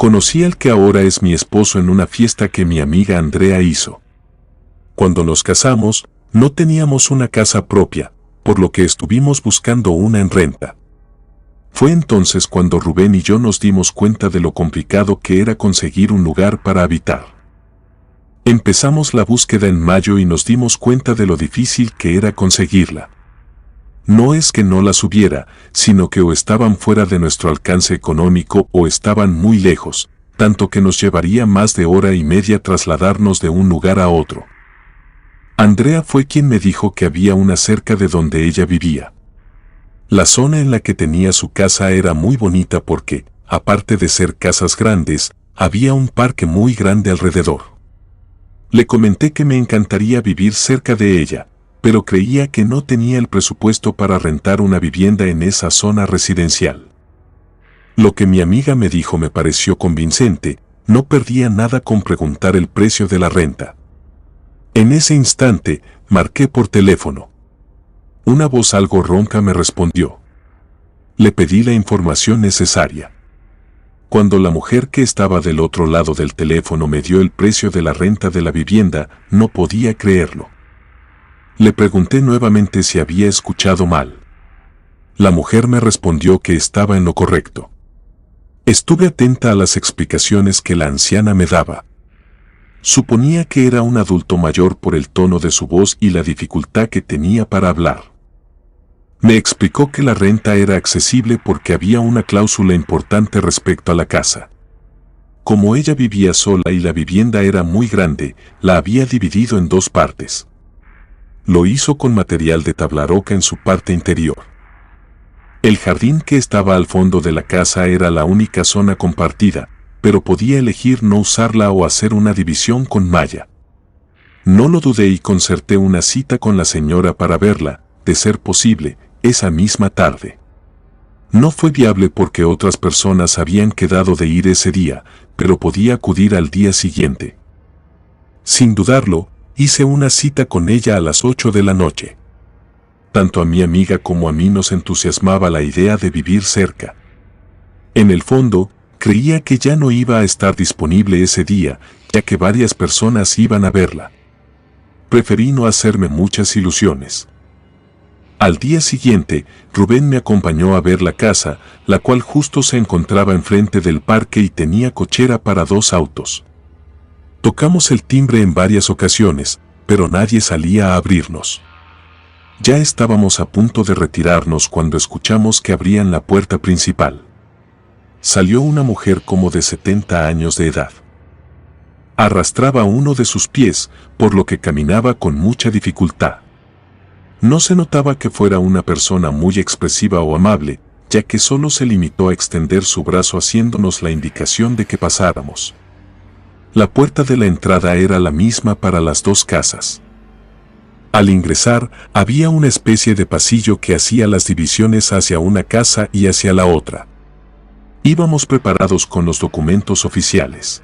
Conocí al que ahora es mi esposo en una fiesta que mi amiga Andrea hizo. Cuando nos casamos, no teníamos una casa propia, por lo que estuvimos buscando una en renta. Fue entonces cuando Rubén y yo nos dimos cuenta de lo complicado que era conseguir un lugar para habitar. Empezamos la búsqueda en mayo y nos dimos cuenta de lo difícil que era conseguirla. No es que no las hubiera, sino que o estaban fuera de nuestro alcance económico o estaban muy lejos, tanto que nos llevaría más de hora y media trasladarnos de un lugar a otro. Andrea fue quien me dijo que había una cerca de donde ella vivía. La zona en la que tenía su casa era muy bonita porque, aparte de ser casas grandes, había un parque muy grande alrededor. Le comenté que me encantaría vivir cerca de ella, pero creía que no tenía el presupuesto para rentar una vivienda en esa zona residencial. Lo que mi amiga me dijo me pareció convincente, no perdía nada con preguntar el precio de la renta. En ese instante, marqué por teléfono. Una voz algo ronca me respondió. Le pedí la información necesaria. Cuando la mujer que estaba del otro lado del teléfono me dio el precio de la renta de la vivienda, no podía creerlo. Le pregunté nuevamente si había escuchado mal. La mujer me respondió que estaba en lo correcto. Estuve atenta a las explicaciones que la anciana me daba. Suponía que era un adulto mayor por el tono de su voz y la dificultad que tenía para hablar. Me explicó que la renta era accesible porque había una cláusula importante respecto a la casa. Como ella vivía sola y la vivienda era muy grande, la había dividido en dos partes. Lo hizo con material de tablaroca en su parte interior. El jardín que estaba al fondo de la casa era la única zona compartida, pero podía elegir no usarla o hacer una división con malla. No lo dudé y concerté una cita con la señora para verla, de ser posible, esa misma tarde. No fue viable porque otras personas habían quedado de ir ese día, pero podía acudir al día siguiente. Sin dudarlo, hice una cita con ella a las 8 de la noche. Tanto a mi amiga como a mí nos entusiasmaba la idea de vivir cerca. En el fondo, creía que ya no iba a estar disponible ese día, ya que varias personas iban a verla. Preferí no hacerme muchas ilusiones. Al día siguiente, Rubén me acompañó a ver la casa, la cual justo se encontraba enfrente del parque y tenía cochera para 2 autos. Tocamos el timbre en varias ocasiones, pero nadie salía a abrirnos. Ya estábamos a punto de retirarnos cuando escuchamos que abrían la puerta principal. Salió una mujer como de 70 años de edad. Arrastraba uno de sus pies, por lo que caminaba con mucha dificultad. No se notaba que fuera una persona muy expresiva o amable, ya que solo se limitó a extender su brazo haciéndonos la indicación de que pasáramos. La puerta de la entrada era la misma para las 2 casas. Al ingresar, había una especie de pasillo que hacía las divisiones hacia una casa y hacia la otra. Íbamos preparados con los documentos oficiales.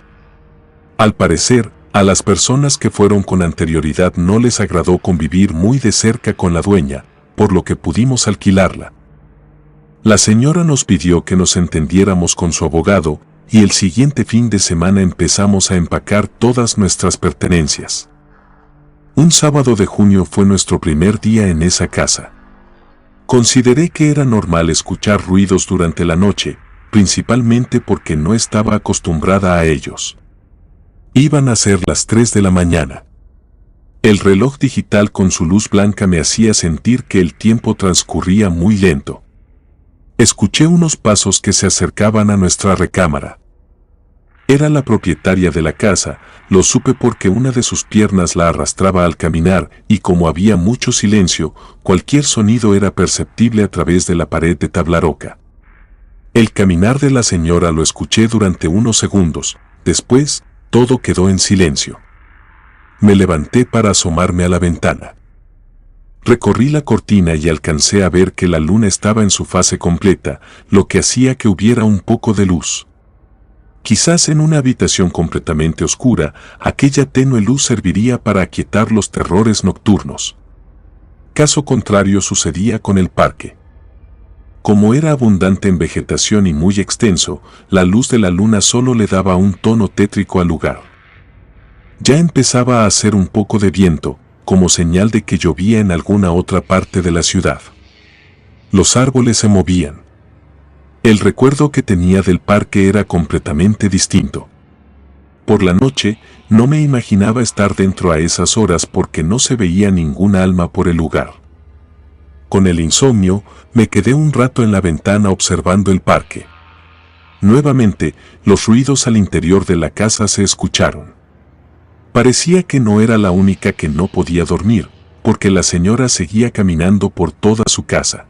Al parecer, a las personas que fueron con anterioridad no les agradó convivir muy de cerca con la dueña, por lo que pudimos alquilarla. La señora nos pidió que nos entendiéramos con su abogado, y el siguiente fin de semana empezamos a empacar todas nuestras pertenencias. Un sábado de junio fue nuestro primer día en esa casa. Consideré que era normal escuchar ruidos durante la noche, principalmente porque no estaba acostumbrada a ellos. Iban a ser las 3 de la mañana. El reloj digital con su luz blanca me hacía sentir que el tiempo transcurría muy lento. Escuché unos pasos que se acercaban a nuestra recámara. Era la propietaria de la casa, lo supe porque una de sus piernas la arrastraba al caminar y como había mucho silencio, cualquier sonido era perceptible a través de la pared de tablaroca. El caminar de la señora lo escuché durante unos segundos, después, todo quedó en silencio. Me levanté para asomarme a la ventana. Recorrí la cortina y alcancé a ver que la luna estaba en su fase completa, lo que hacía que hubiera un poco de luz. Quizás en una habitación completamente oscura, aquella tenue luz serviría para aquietar los terrores nocturnos. Caso contrario sucedía con el parque. Como era abundante en vegetación y muy extenso, la luz de la luna solo le daba un tono tétrico al lugar. Ya empezaba a hacer un poco de viento, como señal de que llovía en alguna otra parte de la ciudad. Los árboles se movían. El recuerdo que tenía del parque era completamente distinto. Por la noche, no me imaginaba estar dentro a esas horas porque no se veía ninguna alma por el lugar. Con el insomnio, me quedé un rato en la ventana observando el parque. Nuevamente, los ruidos al interior de la casa se escucharon. Parecía que no era la única que no podía dormir, porque la señora seguía caminando por toda su casa.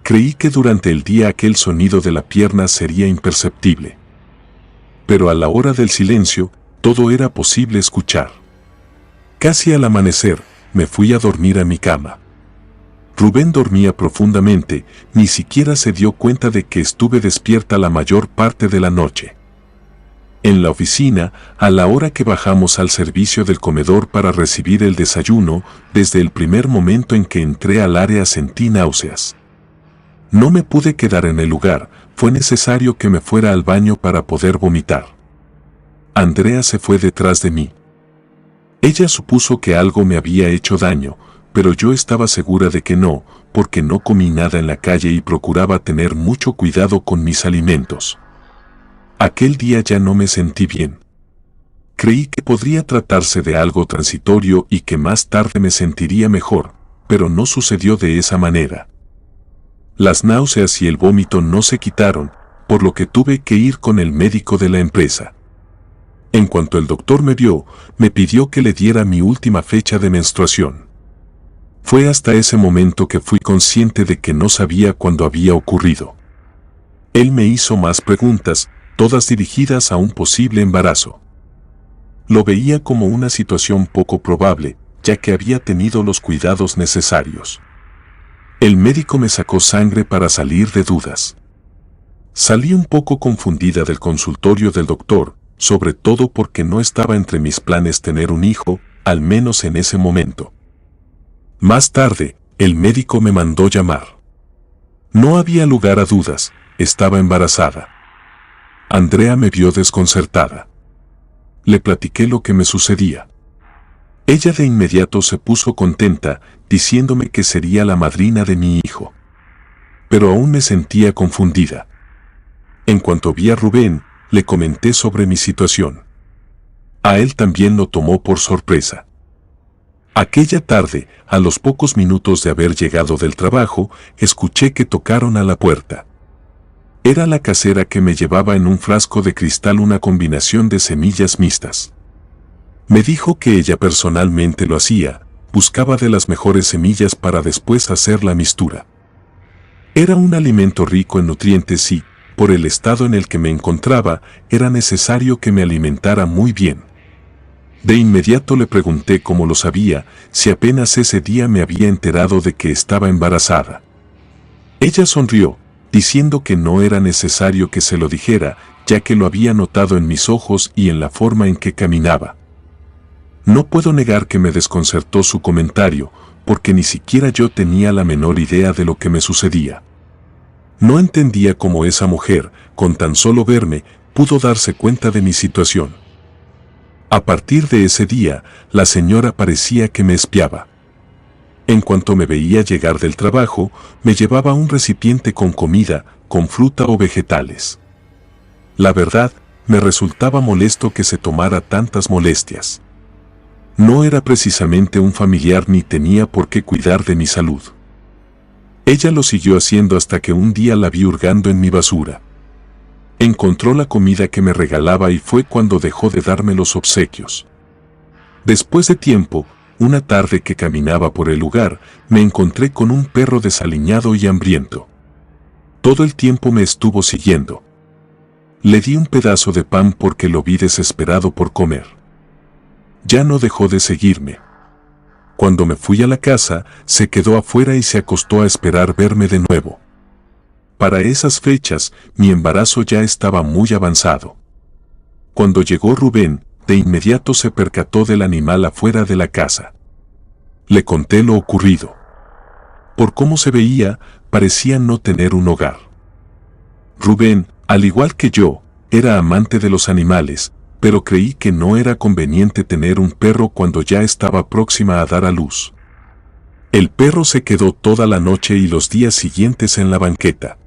Creí que durante el día aquel sonido de la pierna sería imperceptible. Pero a la hora del silencio, todo era posible escuchar. Casi al amanecer, me fui a dormir a mi cama. Rubén dormía profundamente, ni siquiera se dio cuenta de que estuve despierta la mayor parte de la noche. En la oficina, a la hora que bajamos al servicio del comedor para recibir el desayuno, desde el primer momento en que entré al área sentí náuseas. No me pude quedar en el lugar, fue necesario que me fuera al baño para poder vomitar. Andrea se fue detrás de mí. Ella supuso que algo me había hecho daño, pero yo estaba segura de que no, porque no comí nada en la calle y procuraba tener mucho cuidado con mis alimentos. Aquel día ya no me sentí bien. Creí que podría tratarse de algo transitorio y que más tarde me sentiría mejor, pero no sucedió de esa manera. Las náuseas y el vómito no se quitaron, por lo que tuve que ir con el médico de la empresa. En cuanto el doctor me vio, me pidió que le diera mi última fecha de menstruación. Fue hasta ese momento que fui consciente de que no sabía cuándo había ocurrido. Él me hizo más preguntas, todas dirigidas a un posible embarazo. Lo veía como una situación poco probable, ya que había tenido los cuidados necesarios. El médico me sacó sangre para salir de dudas. Salí un poco confundida del consultorio del doctor, sobre todo porque no estaba entre mis planes tener un hijo, al menos en ese momento. Más tarde, el médico me mandó llamar. No había lugar a dudas, estaba embarazada. Andrea me vio desconcertada. Le platiqué lo que me sucedía. Ella de inmediato se puso contenta, diciéndome que sería la madrina de mi hijo. Pero aún me sentía confundida. En cuanto vi a Rubén, le comenté sobre mi situación. A él también lo tomó por sorpresa. Aquella tarde, a los pocos minutos de haber llegado del trabajo, escuché que tocaron a la puerta. Era la casera que me llevaba en un frasco de cristal una combinación de semillas mixtas. Me dijo que ella personalmente lo hacía, buscaba de las mejores semillas para después hacer la mixtura. Era un alimento rico en nutrientes y, por el estado en el que me encontraba, era necesario que me alimentara muy bien. De inmediato le pregunté cómo lo sabía, si apenas ese día me había enterado de que estaba embarazada. Ella sonrió, diciendo que no era necesario que se lo dijera, ya que lo había notado en mis ojos y en la forma en que caminaba. No puedo negar que me desconcertó su comentario, porque ni siquiera yo tenía la menor idea de lo que me sucedía. No entendía cómo esa mujer, con tan solo verme, pudo darse cuenta de mi situación. A partir de ese día, la señora parecía que me espiaba. En cuanto me veía llegar del trabajo, me llevaba un recipiente con comida, con fruta o vegetales. La verdad, me resultaba molesto que se tomara tantas molestias. No era precisamente un familiar ni tenía por qué cuidar de mi salud. Ella lo siguió haciendo hasta que un día la vi hurgando en mi basura. Encontró la comida que me regalaba y fue cuando dejó de darme los obsequios. Después de tiempo, una tarde que caminaba por el lugar, me encontré con un perro desaliñado y hambriento. Todo el tiempo me estuvo siguiendo. Le di un pedazo de pan porque lo vi desesperado por comer. Ya no dejó de seguirme. Cuando me fui a la casa, se quedó afuera y se acostó a esperar verme de nuevo. Para esas fechas, mi embarazo ya estaba muy avanzado. Cuando llegó Rubén, de inmediato se percató del animal afuera de la casa. Le conté lo ocurrido. Por cómo se veía, parecía no tener un hogar. Rubén, al igual que yo, era amante de los animales, pero creí que no era conveniente tener un perro cuando ya estaba próxima a dar a luz. El perro se quedó toda la noche y los días siguientes en la banqueta.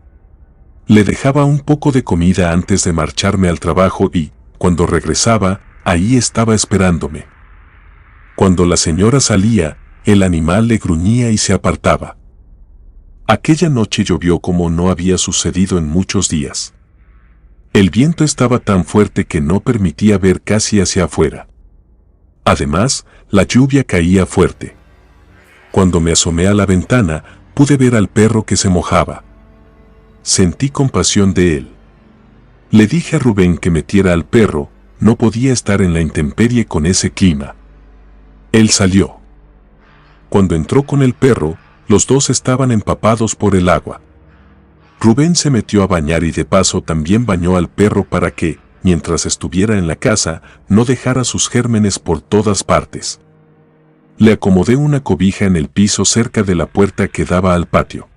Le dejaba un poco de comida antes de marcharme al trabajo y, cuando regresaba, ahí estaba esperándome. Cuando la señora salía, el animal le gruñía y se apartaba. Aquella noche llovió como no había sucedido en muchos días. El viento estaba tan fuerte que no permitía ver casi hacia afuera. Además, la lluvia caía fuerte. Cuando me asomé a la ventana, pude ver al perro que se mojaba. Sentí compasión de él. Le dije a Rubén que metiera al perro, no podía estar en la intemperie con ese clima. Él salió. Cuando entró con el perro, los dos estaban empapados por el agua. Rubén se metió a bañar y de paso también bañó al perro para que, mientras estuviera en la casa, no dejara sus gérmenes por todas partes. Le acomodé una cobija en el piso cerca de la puerta que daba al patio.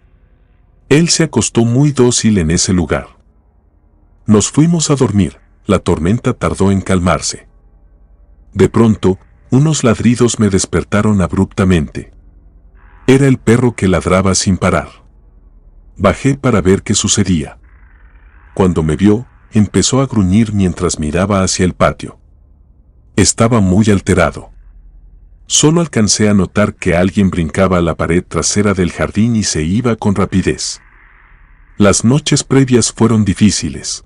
Él se acostó muy dócil en ese lugar. Nos fuimos a dormir, la tormenta tardó en calmarse. De pronto, unos ladridos me despertaron abruptamente. Era el perro que ladraba sin parar. Bajé para ver qué sucedía. Cuando me vio, empezó a gruñir mientras miraba hacia el patio. Estaba muy alterado. Solo alcancé a notar que alguien brincaba a la pared trasera del jardín y se iba con rapidez. Las noches previas fueron difíciles.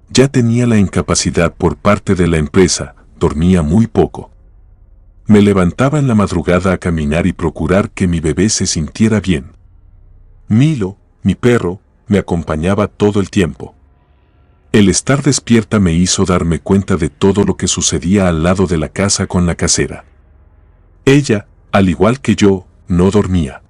Ya tenía la incapacidad por parte de la empresa, dormía muy poco. Me levantaba en la madrugada a caminar y procurar que mi bebé se sintiera bien. Milo, mi perro, me acompañaba todo el tiempo. El estar despierta me hizo darme cuenta de todo lo que sucedía al lado de la casa con la casera. Ella, al igual que yo, no dormía.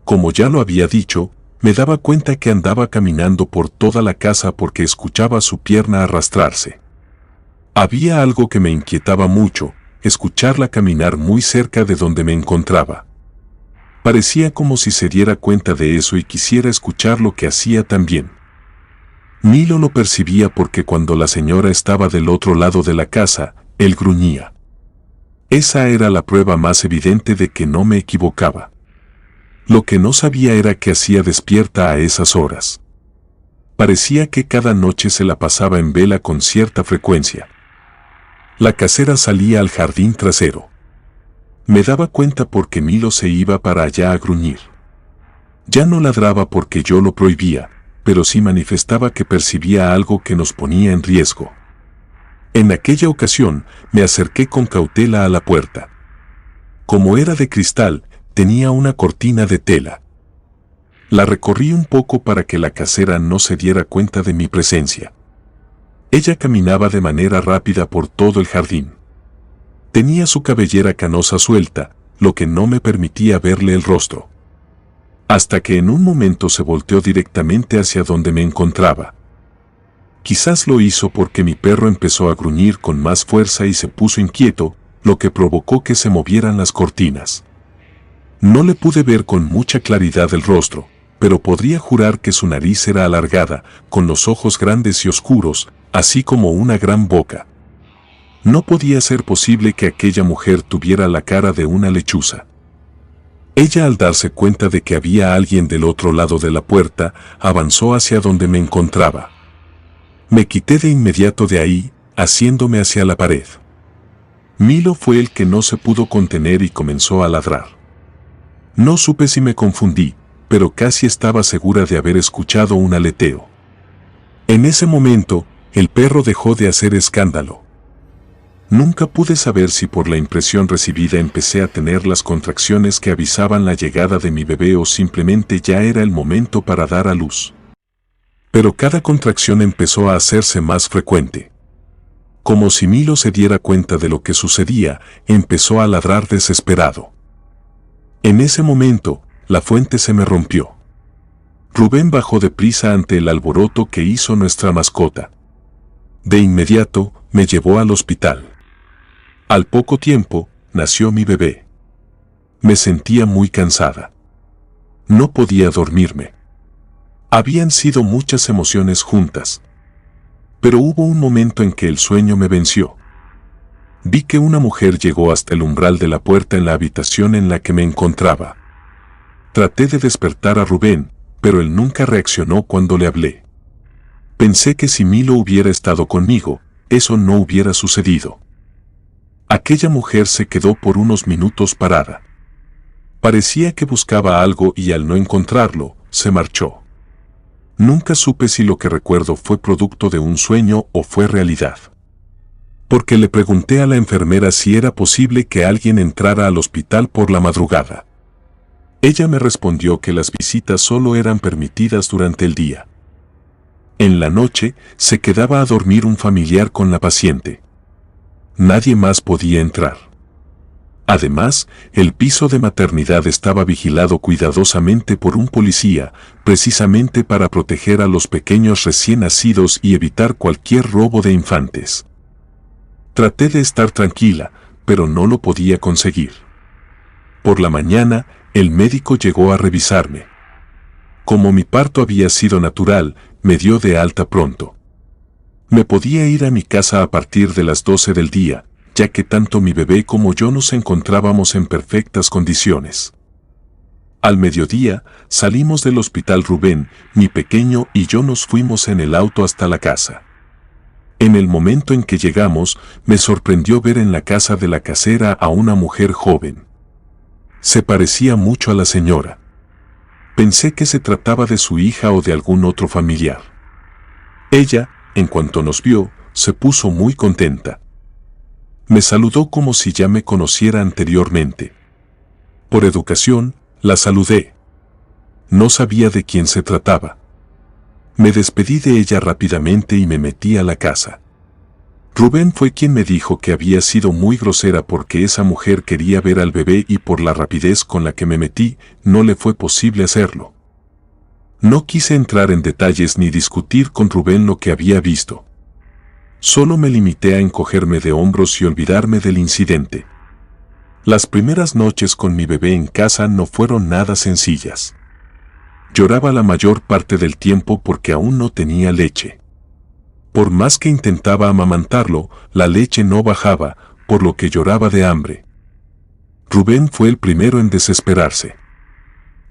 Como ya lo había dicho, me daba cuenta que andaba caminando por toda la casa porque escuchaba su pierna arrastrarse. Había algo que me inquietaba mucho, escucharla caminar muy cerca de donde me encontraba. Parecía como si se diera cuenta de eso y quisiera escuchar lo que hacía también. Milo lo percibía porque cuando la señora estaba del otro lado de la casa, él gruñía. Esa era la prueba más evidente de que no me equivocaba. Lo que no sabía era que hacía despierta a esas horas. Parecía que cada noche se la pasaba en vela con cierta frecuencia. La casera salía al jardín trasero. Me daba cuenta porque Milo se iba para allá a gruñir. Ya no ladraba porque yo lo prohibía, pero sí manifestaba que percibía algo que nos ponía en riesgo. En aquella ocasión, me acerqué con cautela a la puerta. Como era de cristal, tenía una cortina de tela. La recorrí un poco para que la casera no se diera cuenta de mi presencia. Ella caminaba de manera rápida por todo el jardín. Tenía su cabellera canosa suelta, lo que no me permitía verle el rostro. Hasta que en un momento se volteó directamente hacia donde me encontraba. Quizás lo hizo porque mi perro empezó a gruñir con más fuerza y se puso inquieto, lo que provocó que se movieran las cortinas. No le pude ver con mucha claridad el rostro, pero podría jurar que su nariz era alargada, con los ojos grandes y oscuros, así como una gran boca. No podía ser posible que aquella mujer tuviera la cara de una lechuza. Ella, al darse cuenta de que había alguien del otro lado de la puerta, avanzó hacia donde me encontraba. Me quité de inmediato de ahí, haciéndome hacia la pared. Milo fue el que no se pudo contener y comenzó a ladrar. No supe si me confundí, pero casi estaba segura de haber escuchado un aleteo. En ese momento, el perro dejó de hacer escándalo. Nunca pude saber si por la impresión recibida empecé a tener las contracciones que avisaban la llegada de mi bebé o simplemente ya era el momento para dar a luz. Pero cada contracción empezó a hacerse más frecuente. Como si Milo se diera cuenta de lo que sucedía, empezó a ladrar desesperado. En ese momento, la fuente se me rompió. Rubén bajó deprisa ante el alboroto que hizo nuestra mascota. De inmediato, me llevó al hospital. Al poco tiempo, nació mi bebé. Me sentía muy cansada. No podía dormirme. Habían sido muchas emociones juntas. Pero hubo un momento en que el sueño me venció. Vi que una mujer llegó hasta el umbral de la puerta en la habitación en la que me encontraba. Traté de despertar a Rubén, pero él nunca reaccionó cuando le hablé. Pensé que si Milo hubiera estado conmigo, eso no hubiera sucedido. Aquella mujer se quedó por unos minutos parada. Parecía que buscaba algo y al no encontrarlo, se marchó. Nunca supe si lo que recuerdo fue producto de un sueño o fue realidad. Porque le pregunté a la enfermera si era posible que alguien entrara al hospital por la madrugada. Ella me respondió que las visitas solo eran permitidas durante el día. En la noche, se quedaba a dormir un familiar con la paciente. Nadie más podía entrar. Además, el piso de maternidad estaba vigilado cuidadosamente por un policía, precisamente para proteger a los pequeños recién nacidos y evitar cualquier robo de infantes. Traté de estar tranquila, pero no lo podía conseguir. Por la mañana, el médico llegó a revisarme. Como mi parto había sido natural, me dio de alta pronto. Me podía ir a mi casa a partir de las 12 del día, ya que tanto mi bebé como yo nos encontrábamos en perfectas condiciones. Al mediodía, salimos del hospital. Rubén, mi pequeño y yo nos fuimos en el auto hasta la casa. En el momento en que llegamos, me sorprendió ver en la casa de la casera a una mujer joven. Se parecía mucho a la señora. Pensé que se trataba de su hija o de algún otro familiar. Ella, en cuanto nos vio, se puso muy contenta. Me saludó como si ya me conociera anteriormente. Por educación, la saludé. No sabía de quién se trataba. Me despedí de ella rápidamente y me metí a la casa. Rubén fue quien me dijo que había sido muy grosera porque esa mujer quería ver al bebé y por la rapidez con la que me metí, no le fue posible hacerlo. No quise entrar en detalles ni discutir con Rubén lo que había visto. Solo me limité a encogerme de hombros y olvidarme del incidente. Las primeras noches con mi bebé en casa no fueron nada sencillas. Lloraba la mayor parte del tiempo porque aún no tenía leche. Por más que intentaba amamantarlo, la leche no bajaba, por lo que lloraba de hambre. Rubén fue el primero en desesperarse.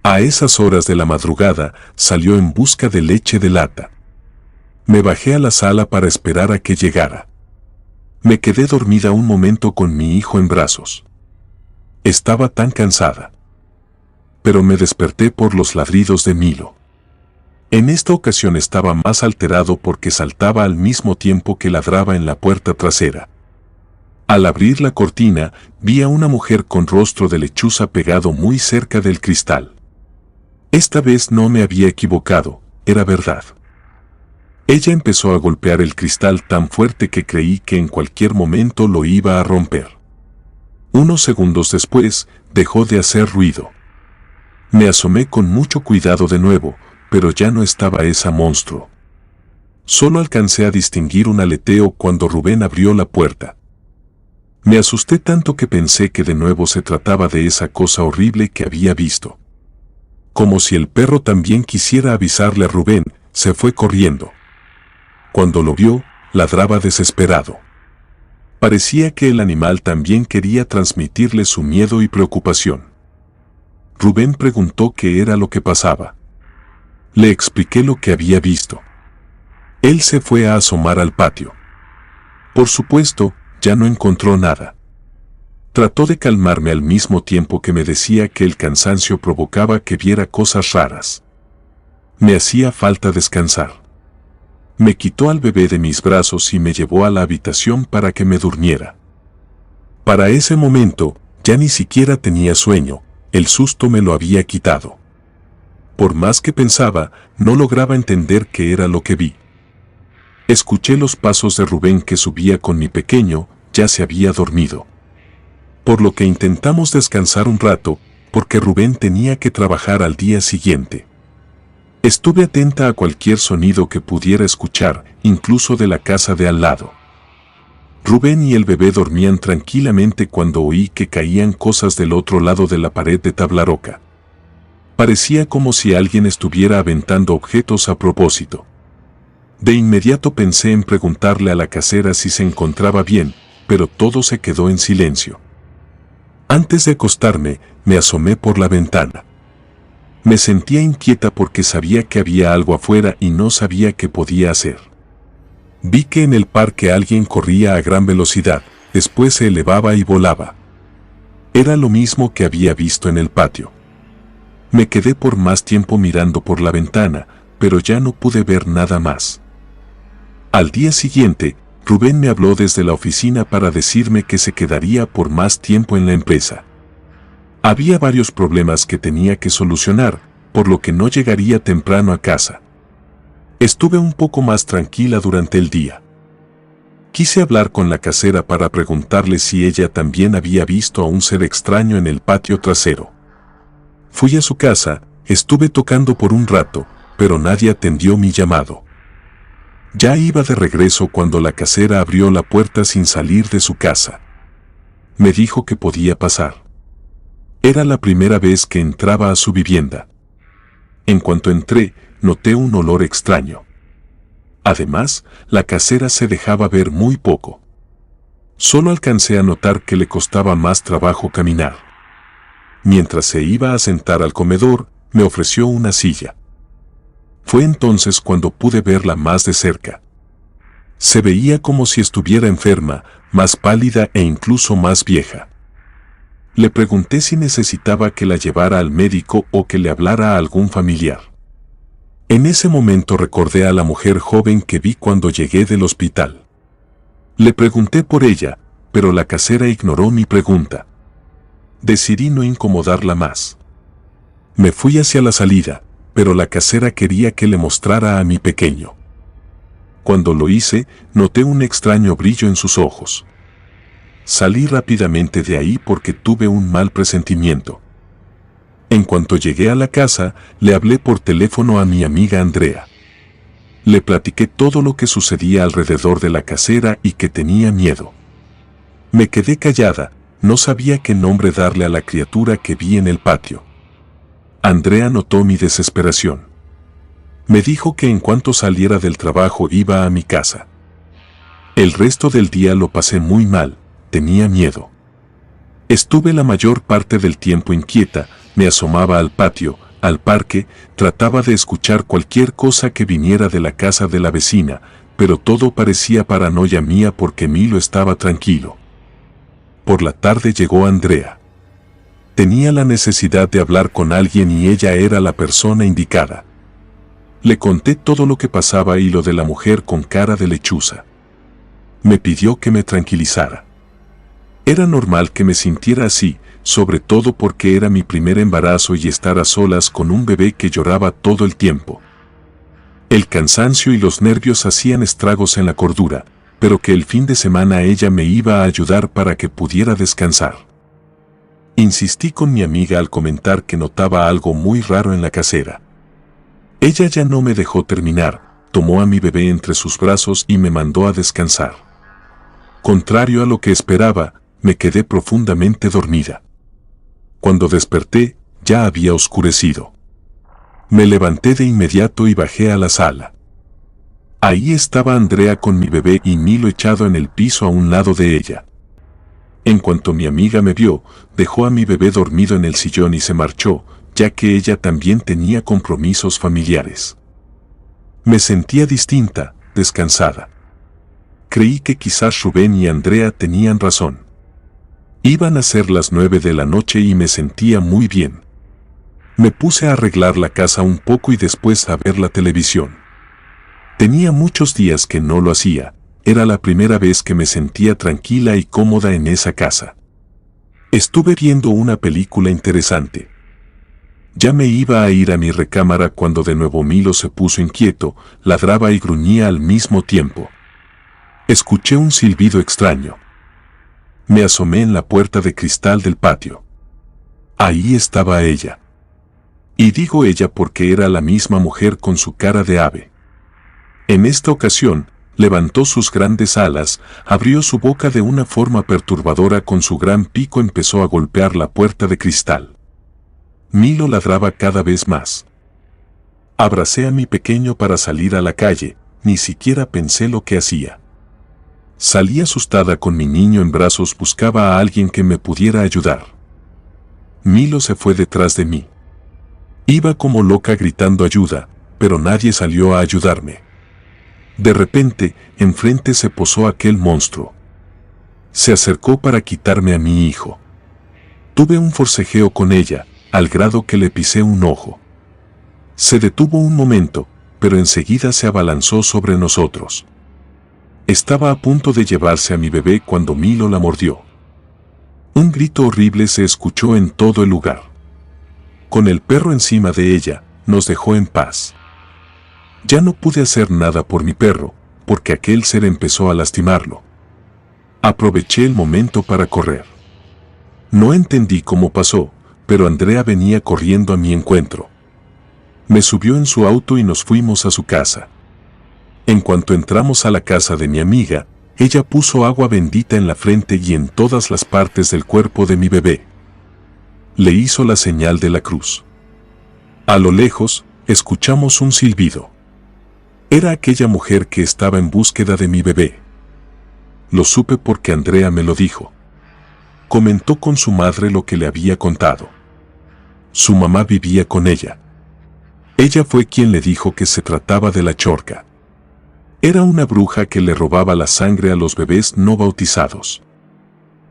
A esas horas de la madrugada, salió en busca de leche de lata. Me bajé a la sala para esperar a que llegara. Me quedé dormida un momento con mi hijo en brazos. Estaba tan cansada. Pero me desperté por los ladridos de Milo. En esta ocasión estaba más alterado porque saltaba al mismo tiempo que ladraba en la puerta trasera. Al abrir la cortina, vi a una mujer con rostro de lechuza pegado muy cerca del cristal. Esta vez no me había equivocado, era verdad. Ella empezó a golpear el cristal tan fuerte que creí que en cualquier momento lo iba a romper. Unos segundos después, dejó de hacer ruido. Me asomé con mucho cuidado de nuevo, pero ya no estaba esa monstruo. Solo alcancé a distinguir un aleteo cuando Rubén abrió la puerta. Me asusté tanto que pensé que de nuevo se trataba de esa cosa horrible que había visto. Como si el perro también quisiera avisarle a Rubén, se fue corriendo. Cuando lo vio, ladraba desesperado. Parecía que el animal también quería transmitirle su miedo y preocupación. Rubén preguntó qué era lo que pasaba. Le expliqué lo que había visto. Él se fue a asomar al patio. Por supuesto, ya no encontró nada. Trató de calmarme al mismo tiempo que me decía que el cansancio provocaba que viera cosas raras. Me hacía falta descansar. Me quitó al bebé de mis brazos y me llevó a la habitación para que me durmiera. Para ese momento, ya ni siquiera tenía sueño, el susto me lo había quitado. Por más que pensaba, no lograba entender qué era lo que vi. Escuché los pasos de Rubén que subía con mi pequeño, ya se había dormido. Por lo que intentamos descansar un rato, porque Rubén tenía que trabajar al día siguiente. Estuve atenta a cualquier sonido que pudiera escuchar, incluso de la casa de al lado. Rubén y el bebé dormían tranquilamente cuando oí que caían cosas del otro lado de la pared de tabla roca. Parecía como si alguien estuviera aventando objetos a propósito. De inmediato pensé en preguntarle a la casera si se encontraba bien, pero todo se quedó en silencio. Antes de acostarme, me asomé por la ventana. Me sentía inquieta porque sabía que había algo afuera y no sabía qué podía hacer. Vi que en el parque alguien corría a gran velocidad, después se elevaba y volaba. Era lo mismo que había visto en el patio. Me quedé por más tiempo mirando por la ventana, pero ya no pude ver nada más. Al día siguiente, Rubén me habló desde la oficina para decirme que se quedaría por más tiempo en la empresa. Había varios problemas que tenía que solucionar, por lo que no llegaría temprano a casa. Estuve un poco más tranquila durante el día. Quise hablar con la casera para preguntarle si ella también había visto a un ser extraño en el patio trasero. Fui a su casa, estuve tocando por un rato, pero nadie atendió mi llamado. Ya iba de regreso cuando la casera abrió la puerta sin salir de su casa. Me dijo que podía pasar. Era la primera vez que entraba a su vivienda. En cuanto entré, noté un olor extraño. Además, la casera se dejaba ver muy poco. Solo alcancé a notar que le costaba más trabajo caminar. Mientras se iba a sentar al comedor, me ofreció una silla. Fue entonces cuando pude verla más de cerca. Se veía como si estuviera enferma, más pálida e incluso más vieja. Le pregunté si necesitaba que la llevara al médico o que le hablara a algún familiar. En ese momento recordé a la mujer joven que vi cuando llegué del hospital. Le pregunté por ella, pero la casera ignoró mi pregunta. Decidí no incomodarla más. Me fui hacia la salida, pero la casera quería que le mostrara a mi pequeño. Cuando lo hice, noté un extraño brillo en sus ojos. Salí rápidamente de ahí porque tuve un mal presentimiento. En cuanto llegué a la casa, le hablé por teléfono a mi amiga Andrea. Le platiqué todo lo que sucedía alrededor de la casera y que tenía miedo. Me quedé callada, no sabía qué nombre darle a la criatura que vi en el patio. Andrea notó mi desesperación. Me dijo que en cuanto saliera del trabajo iba a mi casa. El resto del día lo pasé muy mal, tenía miedo. Estuve la mayor parte del tiempo inquieta, me asomaba al patio, al parque, trataba de escuchar cualquier cosa que viniera de la casa de la vecina, pero todo parecía paranoia mía porque Milo estaba tranquilo. Por la tarde llegó Andrea. Tenía la necesidad de hablar con alguien y ella era la persona indicada. Le conté todo lo que pasaba y lo de la mujer con cara de lechuza. Me pidió que me tranquilizara. Era normal que me sintiera así, sobre todo porque era mi primer embarazo y estar a solas con un bebé que lloraba todo el tiempo. El cansancio y los nervios hacían estragos en la cordura, pero que el fin de semana ella me iba a ayudar para que pudiera descansar. Insistí con mi amiga al comentar que notaba algo muy raro en la casera. Ella ya no me dejó terminar, tomó a mi bebé entre sus brazos y me mandó a descansar. Contrario a lo que esperaba, me quedé profundamente dormida. Cuando desperté, ya había oscurecido. Me levanté de inmediato y bajé a la sala. Ahí estaba Andrea con mi bebé y Milo echado en el piso a un lado de ella. En cuanto mi amiga me vio, dejó a mi bebé dormido en el sillón y se marchó, ya que ella también tenía compromisos familiares. Me sentía distinta, descansada. Creí que quizás Rubén y Andrea tenían razón. Iban a ser las 9 de la noche y me sentía muy bien. Me puse a arreglar la casa un poco y después a ver la televisión. Tenía muchos días que no lo hacía. Era la primera vez que me sentía tranquila y cómoda en esa casa. Estuve viendo una película interesante. Ya me iba a ir a mi recámara cuando de nuevo Milo se puso inquieto, ladraba y gruñía al mismo tiempo. Escuché un silbido extraño. Me asomé en la puerta de cristal del patio. Ahí estaba ella. Y digo ella porque era la misma mujer con su cara de ave. En esta ocasión, levantó sus grandes alas, abrió su boca de una forma perturbadora con su gran pico empezó a golpear la puerta de cristal. Milo ladraba cada vez más. Abracé a mi pequeño para salir a la calle, ni siquiera pensé lo que hacía. Salí asustada con mi niño en brazos, buscaba a alguien que me pudiera ayudar. Milo se fue detrás de mí. Iba como loca gritando ayuda, pero nadie salió a ayudarme. De repente, enfrente se posó aquel monstruo. Se acercó para quitarme a mi hijo. Tuve un forcejeo con ella, al grado que le pisé un ojo. Se detuvo un momento, pero enseguida se abalanzó sobre nosotros. Estaba a punto de llevarse a mi bebé cuando Milo la mordió. Un grito horrible se escuchó en todo el lugar. Con el perro encima de ella, nos dejó en paz. Ya no pude hacer nada por mi perro, porque aquel ser empezó a lastimarlo. Aproveché el momento para correr. No entendí cómo pasó, pero Andrea venía corriendo a mi encuentro. Me subió en su auto y nos fuimos a su casa. En cuanto entramos a la casa de mi amiga, ella puso agua bendita en la frente y en todas las partes del cuerpo de mi bebé. Le hizo la señal de la cruz. A lo lejos, escuchamos un silbido. Era aquella mujer que estaba en búsqueda de mi bebé. Lo supe porque Andrea me lo dijo. Comentó con su madre lo que le había contado. Su mamá vivía con ella. Ella fue quien le dijo que se trataba de la Chorca. Era una bruja que le robaba la sangre a los bebés no bautizados.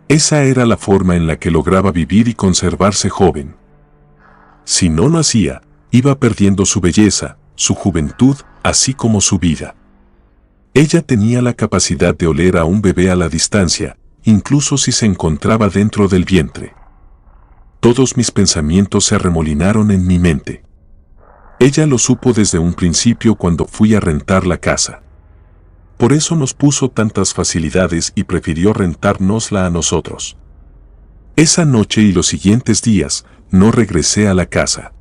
Esa era la forma en la que lograba vivir y conservarse joven. Si no lo hacía, iba perdiendo su belleza, su juventud, así como su vida. Ella tenía la capacidad de oler a un bebé a la distancia, incluso si se encontraba dentro del vientre. Todos mis pensamientos se arremolinaron en mi mente. Ella lo supo desde un principio cuando fui a rentar la casa. Por eso nos puso tantas facilidades y prefirió rentárnosla a nosotros. Esa noche y los siguientes días, no regresé a la casa.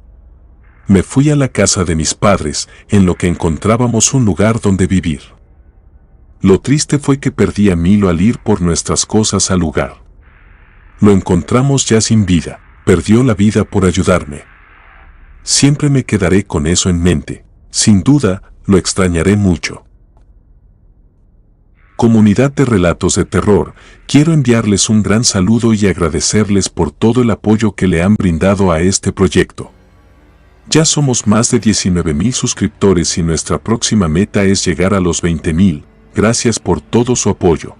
Me fui a la casa de mis padres, en lo que encontrábamos un lugar donde vivir. Lo triste fue que perdí a Milo al ir por nuestras cosas al lugar. Lo encontramos ya sin vida, perdió la vida por ayudarme. Siempre me quedaré con eso en mente, sin duda, lo extrañaré mucho. Comunidad de Relatos de Terror, quiero enviarles un gran saludo y agradecerles por todo el apoyo que le han brindado a este proyecto. Ya somos más de 19,000 suscriptores y nuestra próxima meta es llegar a los 20,000, gracias por todo su apoyo.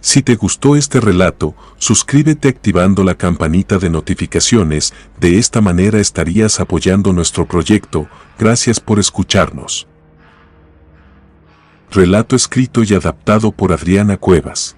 Si te gustó este relato, suscríbete activando la campanita de notificaciones, de esta manera estarías apoyando nuestro proyecto, gracias por escucharnos. Relato escrito y adaptado por Adriana Cuevas.